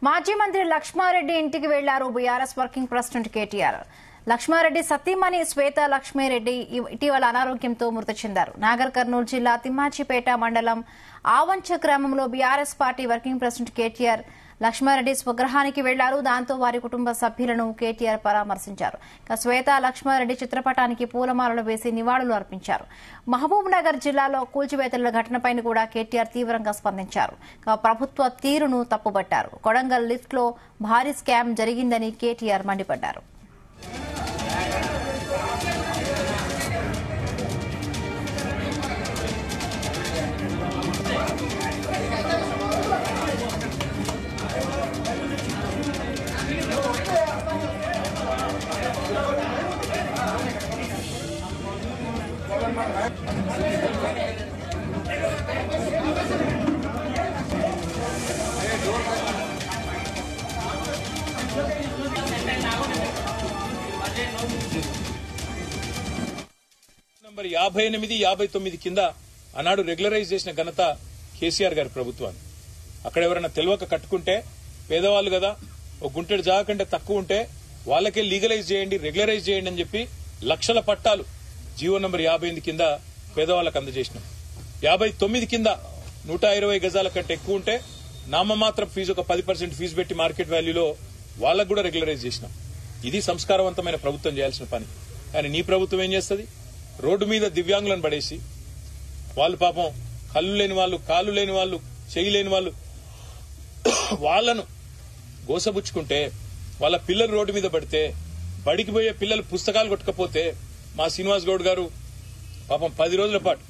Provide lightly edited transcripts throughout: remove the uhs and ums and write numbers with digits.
మాజీ మంత్రి లక్ష్మారెడ్డి ఇంటికి వెళ్లారు BRS working president KTR. Laxma Reddy సతీమణి శ్వేత లక్ష్మారెడ్డి ఇటీవల అనారోగ్యంతో మృతి చెందారు. నాగర్ కర్నూలు జిల్లా తిమ్మాచిపేట మండలం ఆవంచ గ్రామంలో BRS party working president KTR Lakshma Reddy స్వగృహానికి వెళ్లారు. దాంతో వారి కుటుంబ సభ్యులను కేటీఆర్ పరామర్శించారు. శ్వేత లక్ష్మారెడ్డి చిత్రపటానికి పూలమాలలు వేసి నివాళులు అర్పించారు. మహబూబ్ నగర్ జిల్లాలో కూల్చివేతల ఘటనపై కూడా కేటీఆర్ తీవ్రంగా స్పందించారు. ప్రభుత్వ తీరును తప్పుబట్టారు. కొడంగల్ లిఫ్ట్ లో భారీ స్కామ్ జరిగిందని కేటీఆర్ మండిపడ్డారు. నంబర్ 58, 59 కింద ఆనాడు రెగ్యులరైజ్ చేసిన ఘనత కేసీఆర్ గారి ప్రభుత్వాన్ని. అక్కడ ఎవరైనా తెలియక కట్టుకుంటే పేదవాళ్ళు కదా, ఒక గుంటెడు జాగా కంటే తక్కువ ఉంటే వాళ్ళకే లీగలైజ్ చేయండి, రెగ్యులరైజ్ చేయండి అని చెప్పి లక్షల పట్టాలు జీవో నంబర్ 58 కింద పేదవాళ్లకు అందజేసినాం. 59 కింద 120 గజాల కంటే ఎక్కువ ఉంటే నామమాత్రం ఫీజు ఒక 10% ఫీజు పెట్టి మార్కెట్ వాల్యూలో వాళ్ళకు కూడా రెగ్యులరైజ్ చేసినాం. ఇది సంస్కారవంతమైన ప్రభుత్వం చేయాల్సిన పని. కానీ నీ ప్రభుత్వం ఏం చేస్తుంది? రోడ్డు మీద దివ్యాంగులను పడేసి వాళ్ళు పాపం కళ్ళు లేని వాళ్ళు, కాళ్ళు లేని వాళ్ళు, చెయ్యి లేని వాళ్ళు వాళ్లను గోసబుచ్చుకుంటే, వాళ్ళ పిల్లలు రోడ్డు మీద పడితే, బడికి పోయే పిల్లలు పుస్తకాలు కొట్టకపోతే మా శ్రీనివాస్ గౌడ్ గారు పాపం 10 రోజుల పాటు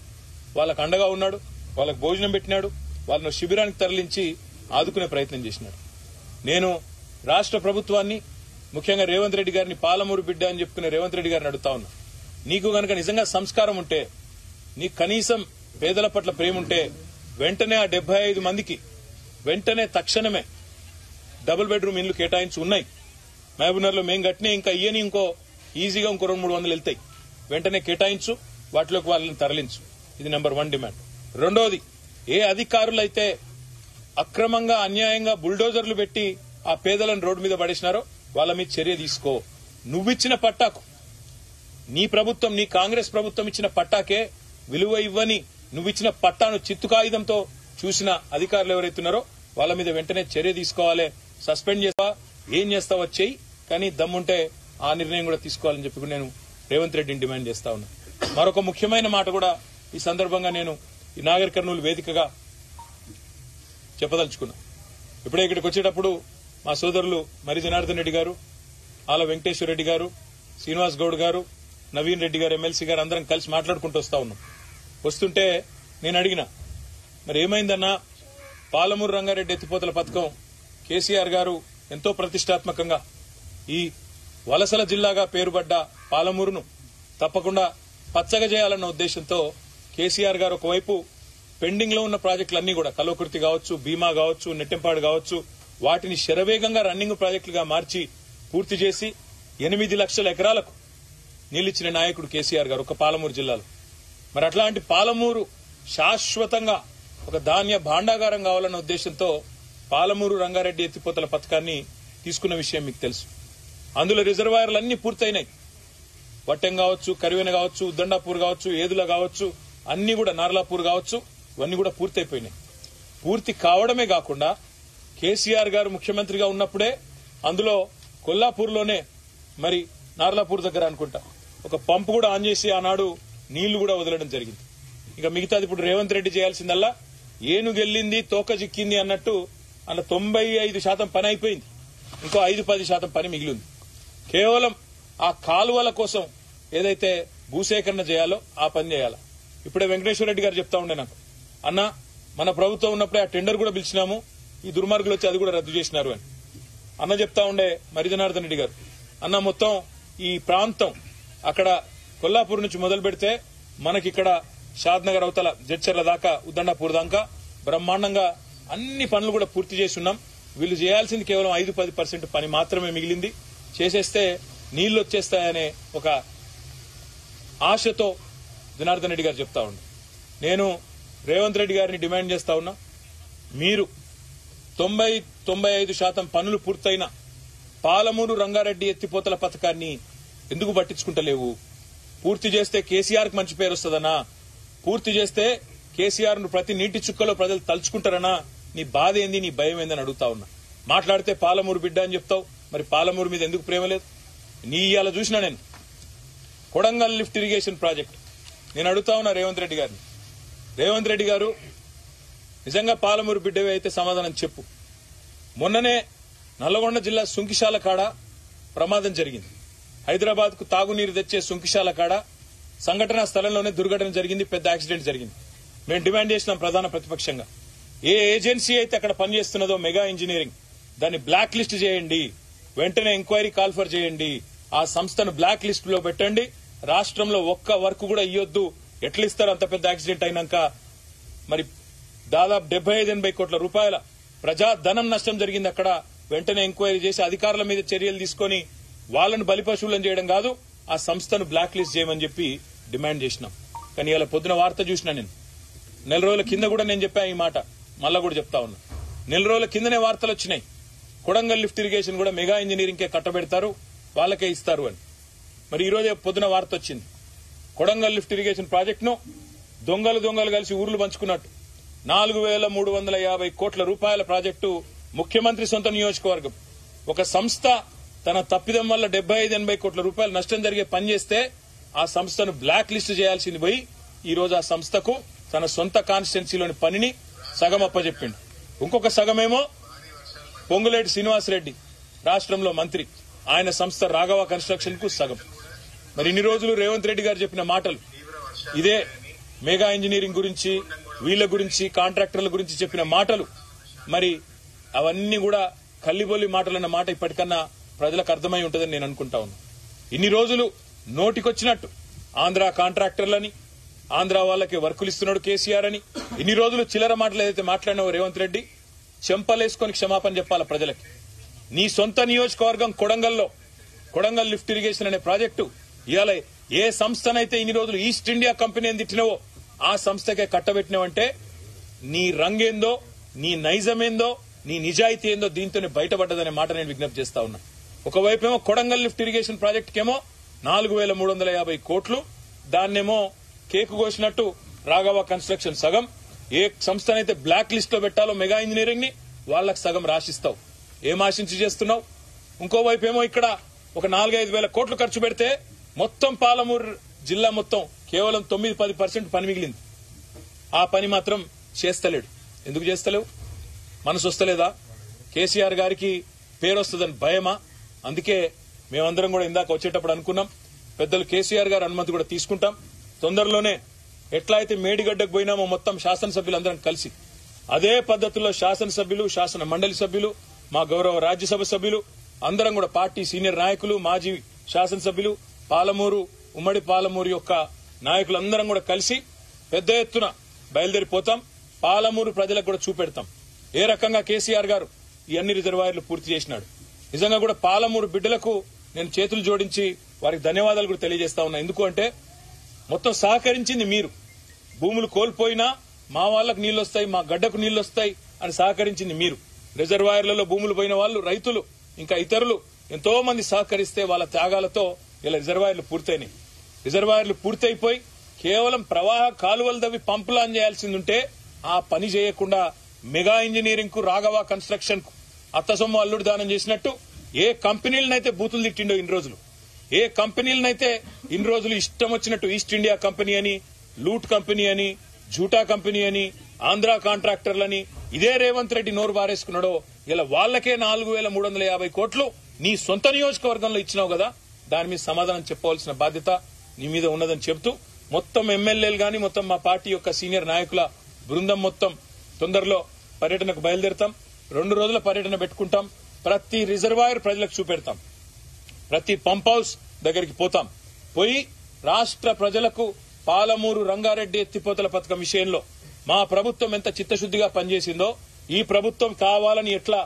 వాళ్ళకు అండగా ఉన్నాడు. వాళ్ళకు భోజనం పెట్టినాడు. వాళ్ళను శిబిరానికి తరలించి ఆదుకునే ప్రయత్నం చేసినాడు. నేను రాష్ట్ర ప్రభుత్వాన్ని, ముఖ్యంగా రేవంత్ రెడ్డి గారిని, పాలమూరు బిడ్డ అని చెప్పుకునే రేవంత్ రెడ్డి గారిని అడుగుతా ఉన్నా, నీకు గనక నిజంగా సంస్కారం ఉంటే, నీకు కనీసం పేదల పట్ల ప్రేమ ఉంటే వెంటనే ఆ 75 మందికి వెంటనే తక్షణమే డబుల్ బెడ్రూమ్ ఇండ్లు కేటాయించి ఉన్నాయి. మహబూబ్నగర్ లో మేము కట్టినే ఇంకా ఇయ్యని ఇంకో ఈజీగా ఇంకో 200-300 వెళ్తాయి. వెంటనే కేటాయించు, వాటిలోకి వాళ్ళని తరలించు. ఇది నెంబర్ 1 డిమాండ్. రెండోది, ఏ అధికారులైతే అక్రమంగా అన్యాయంగా బుల్డోజర్లు పెట్టి ఆ పేదలను రోడ్డు మీద పడేసినారో వాళ్ళ మీద చర్య తీసుకో. నువ్విచ్చిన పట్టాకు, నీ ప్రభుత్వం, నీ కాంగ్రెస్ ప్రభుత్వం ఇచ్చిన పట్టాకే విలువ ఇవ్వని నువ్విచ్చిన పట్టాను చిత్తు కాగితంతో చూసిన అధికారులు ఎవరైతున్నారో వాళ్ళ మీద వెంటనే చర్య తీసుకోవాలి. సస్పెండ్ చేస్తావా, ఏం చేస్తావో చెయ్యి, కానీ దమ్ముంటే ఆ నిర్ణయం కూడా తీసుకోవాలని చెప్పి నేను రేవంత్ రెడ్డిని డిమాండ్ చేస్తా ఉన్నా. మరొక ముఖ్యమైన మాట కూడా ఈ సందర్భంగా నేను ఈ నాగర్ కర్నూలు వేదికగా చెప్పదలుచుకున్నా. ఇప్పుడే ఇక్కడికి వచ్చేటప్పుడు మా సోదరులు మరి జనార్దన్ రెడ్డి గారు, ఆల వెంకటేశ్వర రెడ్డి గారు, శ్రీనివాస్ గౌడ్ గారు, నవీన్ రెడ్డి గారు, ఎమ్మెల్సీ గారు అందరం కలిసి మాట్లాడుకుంటూ వస్తా ఉన్నాం. వస్తుంటే నేను అడిగిన, మరి ఏమైందన్నా, పాలమూరు రంగారెడ్డి ఎత్తిపోతల పథకం కేసీఆర్ గారు ఎంతో ప్రతిష్టాత్మకంగా ఈ వలసల జిల్లాగా పేరుపడ్డ పాలమూరును తప్పకుండా పచ్చగా చేయాలన్న ఉద్దేశంతో కేసీఆర్ గారు ఒకవైపు పెండింగ్ లో ఉన్న ప్రాజెక్టులన్నీ కూడా కల్వకుర్తి కావచ్చు, భీమా కావచ్చు, నెట్టెంపాడు కావచ్చు, వాటిని శరవేగంగా రన్నింగ్ ప్రాజెక్టులుగా మార్చి పూర్తి చేసి 8 లక్షల ఎకరాలకు నీళ్లిచ్చిన నాయకుడు కేసీఆర్ గారు ఒక పాలమూరు జిల్లాలో. మరి అట్లాంటి పాలమూరు శాశ్వతంగా ఒక ధాన్య భాండాగారం కావాలన్న ఉద్దేశంతో పాలమూరు రంగారెడ్డి ఎత్తిపోతల పథకాన్ని తీసుకున్న విషయం మీకు తెలుసు. అందులో రిజర్వాయర్లన్నీ పూర్తయినాయి. వట్టెం కావచ్చు, కరివెన కావచ్చు, ఉద్దండాపూర్ కావచ్చు, ఏదుల కావచ్చు, అన్ని కూడా నార్లాపూర్ కావచ్చు, ఇవన్నీ కూడా పూర్తయిపోయినాయి. పూర్తి కావడమే కాకుండా కేసీఆర్ గారు ముఖ్యమంత్రిగా ఉన్నప్పుడే అందులో కొల్లాపూర్లోనే మరి నార్లాపూర్ దగ్గర అనుకుంటా ఒక పంపు కూడా ఆన్ చేసి ఆనాడు నీళ్లు కూడా వదలడం జరిగింది. ఇక మిగతాది ఇప్పుడు రేవంత్ రెడ్డి చేయాల్సిందల్లా ఏనుగెళ్లింది తోక చిక్కింది అన్నట్టు అలా 95% పని అయిపోయింది. ఇంకో 5-10% పని మిగిలింది. కేవలం ఆ కాలువల కోసం ఏదైతే భూసేకరణ చేయాలో ఆ పని చేయాలా. ఇప్పుడే వెంకటేశ్వర రెడ్డి గారు చెప్తా ఉండే నాకు, అన్న మన ప్రభుత్వం ఉన్నప్పుడే ఆ టెండర్ కూడా పిలిచినాము, ఈ దుర్మార్గులు వచ్చి అది కూడా రద్దు చేసినారు అని అన్న చెప్తా ఉండే మరి జనార్దన్ రెడ్డి గారు. అన్న మొత్తం ఈ ప్రాంతం అక్కడ కొల్లాపూర్ నుంచి మొదలు పెడితే మనకిక్కడ షాద్నగర్ అవతల జడ్చర్ల దాకా, ఉద్దండాపూర్ దాకా బ్రహ్మాండంగా అన్ని పనులు కూడా పూర్తి చేసి ఉన్నాం. వీళ్ళు చేయాల్సింది కేవలం 5-10% పని మాత్రమే మిగిలింది. చేసేస్తే నీళ్లు వచ్చేస్తాయనే ఒక ఆశతో జనార్దన్ రెడ్డి గారు చెప్తా ఉన్నారు. నేను రేవంత్ రెడ్డి గారిని డిమాండ్ చేస్తా ఉన్నా, మీరు 90-95% పనులు పూర్తయిన పాలమూరు రంగారెడ్డి ఎత్తిపోతల పథకాన్ని ఎందుకు పట్టించుకుంటలేవు? పూర్తి చేస్తే కేసీఆర్ కు మంచి పేరు వస్తుందనా? పూర్తి చేస్తే కేసీఆర్ ను ప్రతి నీటి చుక్కలో ప్రజలు తలుచుకుంటారనా? నీ బాధ ఏంది, నీ భయం ఏందని అడుగుతా ఉన్నా. మాట్లాడితే పాలమూరు బిడ్డ అని చెప్తావు, మరి పాలమూరు మీద ఎందుకు ప్రేమ లేదు? నీ ఇవాళ చూసినా నేను కొడంగల్ లిఫ్ట్ ఇరిగేషన్ ప్రాజెక్ట్ నేను అడుగుతా ఉన్నా రేవంత్ రెడ్డి గారిని. రేవంత్ రెడ్డి గారు నిజంగా పాలమూరు బిడ్డవే అయితే సమాధానం చెప్పు. మొన్ననే నల్లగొండ జిల్లా సుంకిశాల కాడ ప్రమాదం జరిగింది. హైదరాబాద్ కు తాగునీరు తెచ్చే సుంకిశాల కాడ సంఘటనా స్థలంలోనే దుర్ఘటన జరిగింది, పెద్ద యాక్సిడెంట్ జరిగింది. మేము డిమాండ్ చేసినాం ప్రధాన ప్రతిపక్షంగా, ఏ ఏజెన్సీ అయితే అక్కడ పనిచేస్తున్నదో మెగా ఇంజనీరింగ్ దాన్ని బ్లాక్ లిస్ట్ చేయండి, వెంటనే ఎంక్వైరీ కాల్ఫర్ చేయండి, ఆ సంస్థను బ్లాక్ లిస్ట్ లో పెట్టండి, రాష్ట్రంలో ఒక్క వర్క్ కూడా ఇయ్యొద్దు. ఎట్లా ఇస్తారు అంత పెద్ద యాక్సిడెంట్ అయినాక? మరి దాదాపు 75-80 కోట్ల రూపాయల ప్రజాధనం నష్టం జరిగింది అక్కడ. వెంటనే ఎంక్వైరీ చేసి అధికారుల మీద చర్యలు తీసుకుని వాళ్ళను బలిపశువులను చేయడం కాదు, ఆ సంస్థను బ్లాక్ లిస్ట్ చేయమని చెప్పి డిమాండ్ చేసినాం. కానీ ఇలా పొద్దున వార్త చూసినా నేను, నెల రోజుల కింద కూడా నేను చెప్పా ఈ మాట, మళ్ళా కూడా చెప్తా ఉన్నా. నెల రోజుల కిందనే వార్తలు వచ్చినాయి, కొడంగల్ లిఫ్ట్ ఇరిగేషన్ కూడా మెగా ఇంజనీరింగ్ కే కట్టబెడతారు, వాళ్ళకే ఇస్తారు అని. మరి ఈ రోజే పొద్దున వార్త వచ్చింది, కొడంగల్ లిఫ్ట్ ఇరిగేషన్ ప్రాజెక్ట్ ను దొంగలు కలిసి ఊర్లు పంచుకున్నట్టు 4350 కోట్ల రూపాయల ప్రాజెక్టు ముఖ్యమంత్రి సొంత నియోజకవర్గం. ఒక సంస్థ తన తప్పిదం వల్ల 75-80 కోట్ల రూపాయలు నష్టం జరిగే పని చేస్తే ఆ సంస్థను బ్లాక్ లిస్ట్ చేయాల్సింది పోయి ఈ రోజు ఆ సంస్థకు తన సొంత కాన్స్టిట్యున్సీలోని పనిని సగం అప్పచెప్పిండు. ఇంకొక సగమేమో పొంగులేటి శ్రీనివాసరెడ్డి రాష్ట్రంలో మంత్రి, ఆయన సంస్థ రాఘవ కన్స్ట్రక్షన్ కు సగం. మరి ఇన్ని రోజులు రేవంత్ రెడ్డి గారు చెప్పిన మాటలు ఇదే, మెగా ఇంజనీరింగ్ గురించి, వీళ్ల గురించి, కాంట్రాక్టర్ల గురించి చెప్పిన మాటలు, మరి అవన్నీ కూడా కల్లిబొల్లి మాటలన్న మాట ఇప్పటికన్నా ప్రజలకు అర్థమై ఉంటుందని నేను అనుకుంటా ఉన్నా. ఇన్ని రోజులు నోటికొచ్చినట్టు ఆంధ్ర కాంట్రాక్టర్లని, ఆంధ్ర వాళ్ళకి వర్కులు ఇస్తున్నాడు కేసీఆర్ అని ఇన్ని రోజులు చిల్లర మాటలు ఏదైతే మాట్లాడినావో రేవంత్ రెడ్డి, చెంపలేసుకొని క్షమాపణ చెప్పాల ప్రజలకి. నీ సొంత నియోజకవర్గం కొడంగల్లో కొడంగల్ లిఫ్ట్ ఇరిగేషన్ అనే ప్రాజెక్టు ఇవాళ ఏ సంస్థనైతే ఇన్ని రోజులు ఈస్ట్ ఇండియా కంపెనీ అని తిట్టినవో ఆ సంస్థకే కట్టబెట్టినవంటే నీ రంగేందో, నీ నైజమేందో, నీ నిజాయితీ ఏందో దీంతోనే బయటపడ్డదనే మాట నేను విజ్ఞప్తి చేస్తా ఉన్నా. ఒకవైపేమో కొడంగల్ లిఫ్ట్ ఇరిగేషన్ ప్రాజెక్టుకేమో 4350 కోట్లు, దాన్నేమో కేకు కోసినట్టు రాఘవ కన్స్ట్రక్షన్ సగం. ఏ సంస్థనైతే బ్లాక్ లిస్ట్ లో పెట్టాలో మెగా ఇంజనీరింగ్ ని వాళ్లకు సగం రాసిస్తావు. ఏం ఆశించి చేస్తున్నావు? ఇంకోవైపేమో ఇక్కడ ఒక 4-5 వేల కోట్లు ఖర్చు పెడితే మొత్తం పాలమూరు జిల్లా మొత్తం కేవలం 9-10% పని మిగిలింది. ఆ పని మాత్రం చేస్తలేడు. ఎందుకు చేస్తలేవు? మనసు వస్తలేదా? కేసీఆర్ గారికి పేరు వస్తుందని భయమా? అందుకే మేమందరం కూడా ఇందాక వచ్చేటప్పుడు అనుకున్నాం, పెద్దలు కేసీఆర్ గారు అనుమతి కూడా తీసుకుంటాం. తొందరలోనే ఎట్లా అయితే మేడిగడ్డకు పోయినామో మొత్తం శాసనసభ్యులందరం కలిసి అదే పద్దతిలో శాసనసభ్యులు, శాసన మండలి సభ్యులు, మా గౌరవ రాజ్యసభ సభ్యులు అందరం కూడా పార్టీ సీనియర్ నాయకులు, మాజీ శాసనసభ్యులు, పాలమూరు, ఉమ్మడి పాలమూరు యొక్క నాయకులందరం కూడా కలిసి పెద్ద ఎత్తున బయలుదేరిపోతాం. పాలమూరు ప్రజలకు కూడా చూపెడతాం ఏ రకంగా కేసీఆర్ గారు ఈ అన్ని రిజర్వాయర్లు పూర్తి చేసినాడు. నిజంగా కూడా పాలమూరు బిడ్డలకు నేను చేతులు జోడించి వారికి ధన్యవాదాలు కూడా తెలియజేస్తా ఉన్నా. ఎందుకు అంటే మొత్తం సహకరించింది మీరు. భూములు కోల్పోయినా మా వాళ్లకు నీళ్లు వస్తాయి, మా గడ్డకు నీళ్లు వస్తాయి అని సహకరించింది మీరు. రిజర్వాయర్లలో భూములు పోయిన వాళ్ళు, రైతులు, ఇంకా ఇతరులు ఎంతో మంది సహకరిస్తే వాళ్ళ త్యాగాలతో ఇలా రిజర్వాయర్లు పూర్తయినాయి. రిజర్వాయర్లు పూర్తయిపోయి కేవలం ప్రవాహ కాలువలు దవ్వి పంపులు ఆన్ చేయాల్సిందుంటే ఆ పని చేయకుండా మెగా ఇంజనీరింగ్ కు, రాఘవ కన్స్ట్రక్షన్ కు అత్తసొమ్ము అల్లుడు దానం చేసినట్టు ఏ కంపెనీలనైతే బూతులు తిట్టిండో ఇన్ని రోజులు, ఏ కంపెనీలనైతే ఇన్ని రోజులు ఇష్టం వచ్చినట్టు ఈస్ట్ ఇండియా కంపెనీ అని, లూట్ కంపెనీ అని, జూటా కంపెనీ అని, ఆంధ్ర కాంట్రాక్టర్లని ఇదే రేవంత్ రెడ్డి నోరు బారేసుకున్నాడో ఇలా వాళ్లకే 4350 కోట్లు నీ సొంత నియోజకవర్గంలో ఇచ్చినావు కదా, దాని మీద సమాధానం చెప్పవలసిన బాధ్యత నీ మీద ఉన్నదని చెబుతూ మొత్తం ఎమ్మెల్యేలు గాని, మొత్తం మా పార్టీ యొక్క సీనియర్ నాయకుల బృందం మొత్తం తొందరలో పర్యటనకు బయలుదేరుతాం. 2 రోజుల పర్యటన పెట్టుకుంటాం. ప్రతి రిజర్వాయర్ ప్రజలకు చూపెడతాం, ప్రతి పంప్ హౌస్ దగ్గరికి పోతాం. పోయి రాష్ట్ర ప్రజలకు పాలమూరు రంగారెడ్డి ఎత్తిపోతల పథకం విషయంలో మా ప్రభుత్వం ఎంత చిత్తశుద్దిగా పనిచేసిందో, ఈ ప్రభుత్వం కావాలని ఎట్లా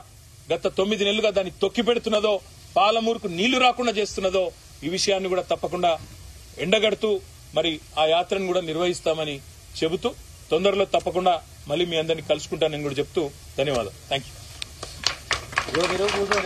గత 9 నెలలుగా దాన్ని తొక్కి పెడుతున్నదో, పాలమూరుకు నీళ్లు రాకుండా చేస్తున్నదో ఈ విషయాన్ని కూడా తప్పకుండా ఎండగడుతూ మరి ఆ యాత్రను కూడా నిర్వహిస్తామని చెబుతూ తొందరలో తప్పకుండా మళ్ళీ మీ అందరినీ కలుసుకుంటానని కూడా చెప్తూ ధన్యవాదాలు. Thank you. కూర్చో